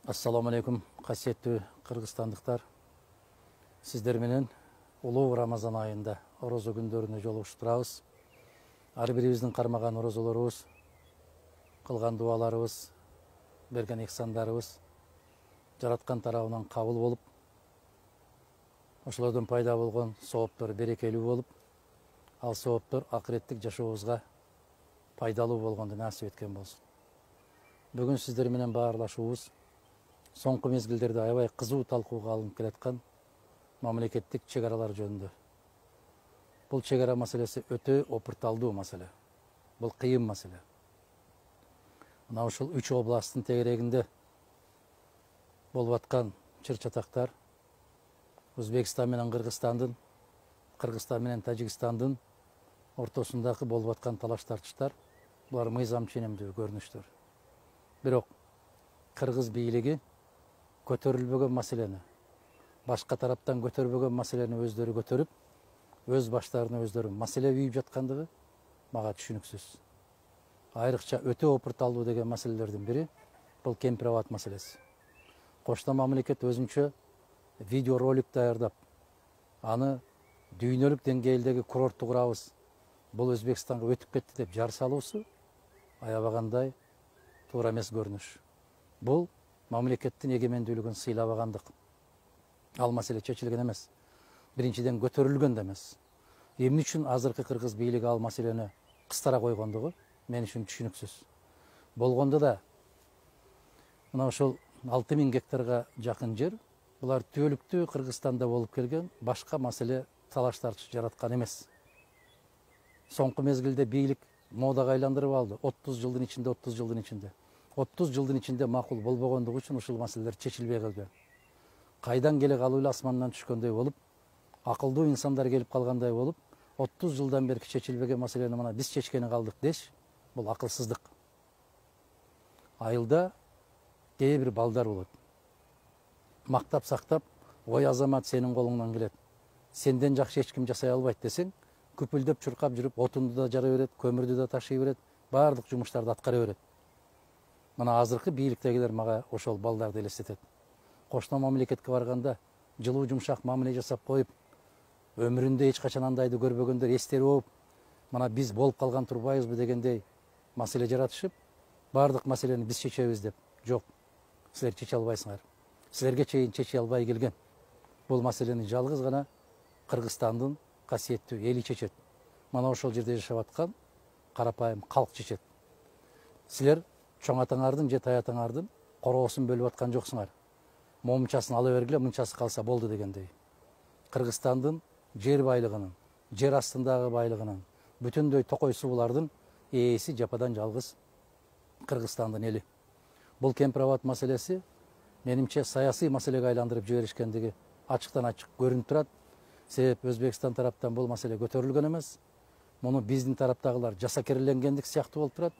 Assalamu alaikum, қасиетті қырғызстандықтар. Сіздер менен улуу Рамазан айында орозо күндөрүнө жолугуштурабыз. Ар бирибиздин кармаган орозолорубуз, кылган дуаларыбыз, берген ихсандарыбыз жараткан тарабынан кабыл болуп, ошолордон пайда болгон сооптор берекелүү болуп, ал сооптор акыреттик жашообузга пайдалуу болгонду насип эткен болсун. Бүгүн сиздер менен баарлашуубуз соңку мезгилдерде аябай кызуу талкууга алынып келаткан мамлекеттик чек аралар жөнүндө. Бул чек ара маселеси өтө опурталдуу маселе. Бул кыйын маселе. Мына ушул 3 областтын тегерегинде болуп аткан чыр-чатактар Өзбекстан менен Кыргызстандын, Кыргызстан менен Тажикстандын ортосундагы болуп аткан талаш-тартыштар, булар мыйзам ченемдүү көрүнүштөр. Бирок кыргыз бийлиги көтөрүлбөгөн маселени, башка тараптан көтөрбөгөн маселени өздөрү көтөрүп, өз баштарына өздөрү маселе үйүп жаткандыгы мага түшүнүксүз. Айрыкча өтө опурталдуу деген маселелердин бири бул Кемпир-Абад маселеси. Кошто мамлекет өзүнчө видеоролик даярдап, аны дүйнөлүк деңгээлдеги курортту курабыз, бул Өзбекстанга өтүп кетти деп жар салуусу аябагандай туура эмес көрүнүш. Бул мамлекеттин эгемендүүлүгүн сыйлабагандык. Ал маселе чечилген эмес. Биринчиден көтөрүлгөн да эмес. Эмне үчүн азыркы кыргыз бийлиги ал маселени кыстара койгондугу мен үчүн түшүнүксүз. Болгондо да мына ошол 6000 гектарга жакын жер, булар түбөлүктүү Кыргызстанда болуп келген башка маселе талаш-тартыш жараткан эмес. Соңку мезгилде бийлик модага айландырып алды. 30 жылдын ичинде 30 жылдын ичинде макул болбогондугу үчүн ушул маселелер чечилбей калган. Кайдан келе калуу эле асмандан түшкөндөй болуп, акылдуу инсандар келип калгандай болуп, 30 жылдан бери чечилбеген маселени мына биз чечкени калдык деш, бул акылсыздык. Айылда кээ бир балдар болот. Мактап сактап, ой азамат сенин колуңдан келет. Сенден жакшы эч ким жасай албайт десең, күпүлдөп чуркап жүрүп, отунду да жарый берет, көмүрдү да ташый берет, баардык жумуштарды аткара берет. Мына азыркы бийликтегилер мага ошол балдарды элестетет. Кошто мамлекетке барганда жылуу жумшак мамиле жасап коюп, өмүрүндө эч качан андайды көрбөгөндөр эстери болуп, мына биз болуп калган турбайбызбы дегендей маселе жаратышып, баардык маселени биз чечебиз деп. Жок, силер чече албайсыңар. Силерге чейин чече албай келген. Бул маселени жалгыз гана Кыргызстандын касиеттүү эли чечет. Мана ошол жерде жашап аткан карапайым калк чечет. Силер чоң атаңардын же тай атаңардын короосун бөлүп аткан жоксуңар. Момчасын ала бергиле, мынчасы калса болду дегендей. Кыргызстандын жер байлыгынын, жер астындагы байлыгынын, бүтүндөй токой суулардын ээси жападан жалгыз Кыргызстандын эли. Бул Кемпир-Абад маселеси менимче саясий маселеге айландырып жиберишкендиги ачыктан ачык көрүнүп турат. Себеп Өзбекстан тараптан бул маселе көтөрүлгөн эмес. Муну биздин тараптагылар жасакерленгендик сыяктуу болуп турат.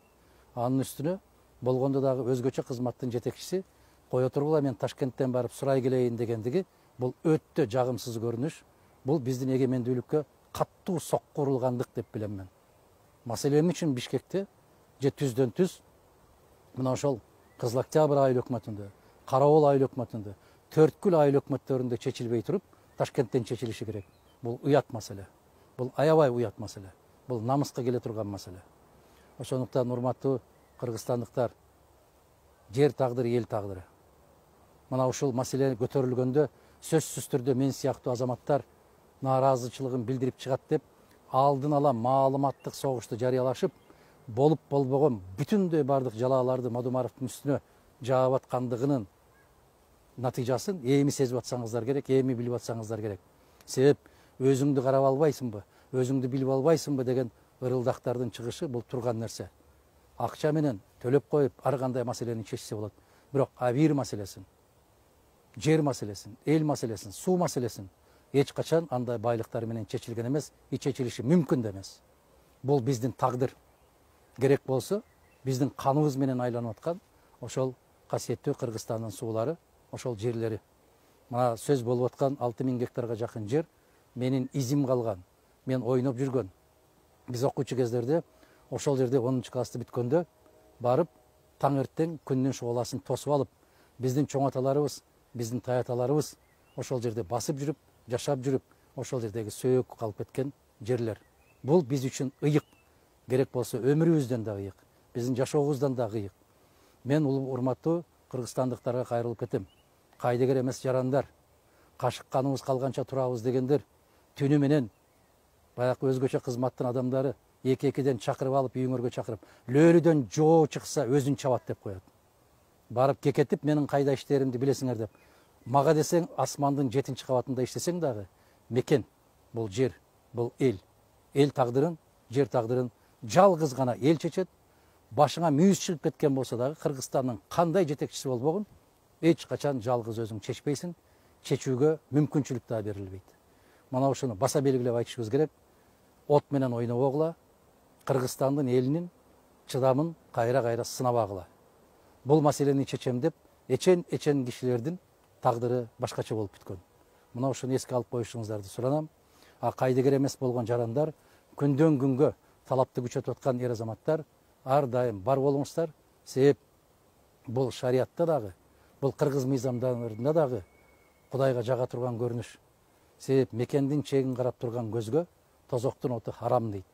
Анын үстүнө болгондо дагы өзгөчө кызматтын жетекчиси кое тургула мен Ташкенттен барып сурай келейин дегендиги бул өтө жагымсыз көрүнүш. Бул биздин эгемендүүлүккө каттуу сокку урулгандык деп билем мен. Маселе эмне үчүн Бишкекте же түздөн түз мына ошол Кызыл Октябрь айыл өкмөтүндө, Карабол айыл өкмөтүндө, Төрткүл айыл өкмөттөрүндө чечилбей туруп, Ташкенттен чечилиши керек. Бул уят маселе. Бул аябай уят маселе. Бул намыска келе турган маселе. Ошондуктан урматтуу кыргызстандыктар, жер тагдыры эл тагдыры. Мына ушул маселе көтөрүлгөндө сөзсүз түрдө мен сыяктуу азаматтар нааразычылыгын билдирип чыгат деп алдын ала маалыматтык согушту жарыялашып, болуп болбогон бүтүндөй бардык жалааларды Мадумаровдун үстүнө жаап аткандыгынын натыйжасын эми сезип атсаңыздар керек, эми билип атсаңыздар керек. Себеп өзүңдү карап албайсыңбы, өзүңдү билип албайсыңбы деген ырылдактардын чыгышы бул турган нерсе. Акча менен төлөп коюп ар кандай маселени чечсе болот. Бирок бир маселесин, жер маселесин, эл маселесин, суу маселесин эч качан андай байлыктар менен чечилген эмес, чечилиши мүмкүн да эмес. Бул биздин тагдыр. Керек болсо биздин каныбыз менен айланып аткан ошол касиеттүү Кыргызстандын суулары, ошол жерлери. Мына сөз болуп аткан 6000 гектарга жакын жер менин изим калган. Мен ойноп жүргөн. Биз окуучу кездерде ошол жерде 10 классты бүткөндө барып таң эртең күндүн шооласын тосуп алып, биздин чоң аталарыбыз, биздин тай аталарыбыз ошол жерде басып жүрүп, жашап жүрүп, ошол жердеги сөөк калып кеткен жерлер. Бул биз үчүн ыйык. Керек болсо өмүрүбүздөн да ыйык, биздин жашообуздан да ыйык. Мен урматтуу кыргызстандыктарга кайрылып кетем. Кайдыгер эмес жарандар, кашык каныбыз калганча турабыз дегендер түнү менен баягы өзгөчө кызматтын адамдары эки-экиден чакырып алып, үйүңөргө чакырып, лөөрүдөн жоо чыкса өзүн чабат деп коет. Барып кекетип, менин кайда иштеримди билесиңер деп. Мага десең, асмандын 7-чи кабатында иштесең дагы, мекен, бул жер, бул эл. Эл тагдырын, жер тагдырын жалгыз гана эл чечет. Башыңа мүйүз чыгып кеткен болсо дагы, Кыргызстандын кандай жетекчиси болбогун, эч качан жалгыз өзүң чечпейсиң, чечүүгө мүмкүнчүлүк да берилбейт. Мына ушуну баса белгилеп айтышыбыз керек. От менен ойнобогула, Кыргызстандын элинин чыдамын кайра-кайра сынабагыла. Бул маселени чечем деп, эчен кишилердин тагдыры башкача болуп бүткөн. Мына ушуну эске алып коюшуңуздарды суранам. Кайдыгер эмес болгон жарандар, күндөн күнгө талапты күчөтүп аткан эр азаматтар, ар дайым бар болуңуздар. Себеп бул шариатта дагы, бул кыргыз мыйзамдарында дагы Кудайга жага турган көрүнүш. Себеп мекендин чегин карап турган көзгө тозоктун оту харам дейт.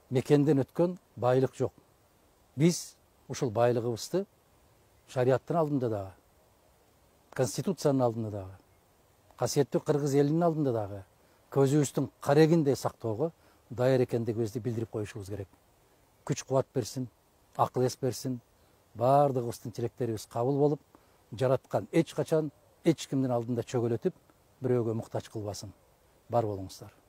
Мекенден өткөн байлык жок. Биз ушул байлыгыбызды шариаттын алдында дагы, конституциянын алдында дагы, касиеттүү кыргыз элинин алдында дагы көзүбүздүн карегиндей сактоого даяр экендигибизди билдирип коюшубуз керек. Күч кубат берсин, акыл эс берсин, баардыгыбыздын тилектерибиз кабыл болуп, жараткан эч качан эч кимдин алдында чөгөлөтүп, бирөөгө муктач кылбасын. Бар болуңуздар.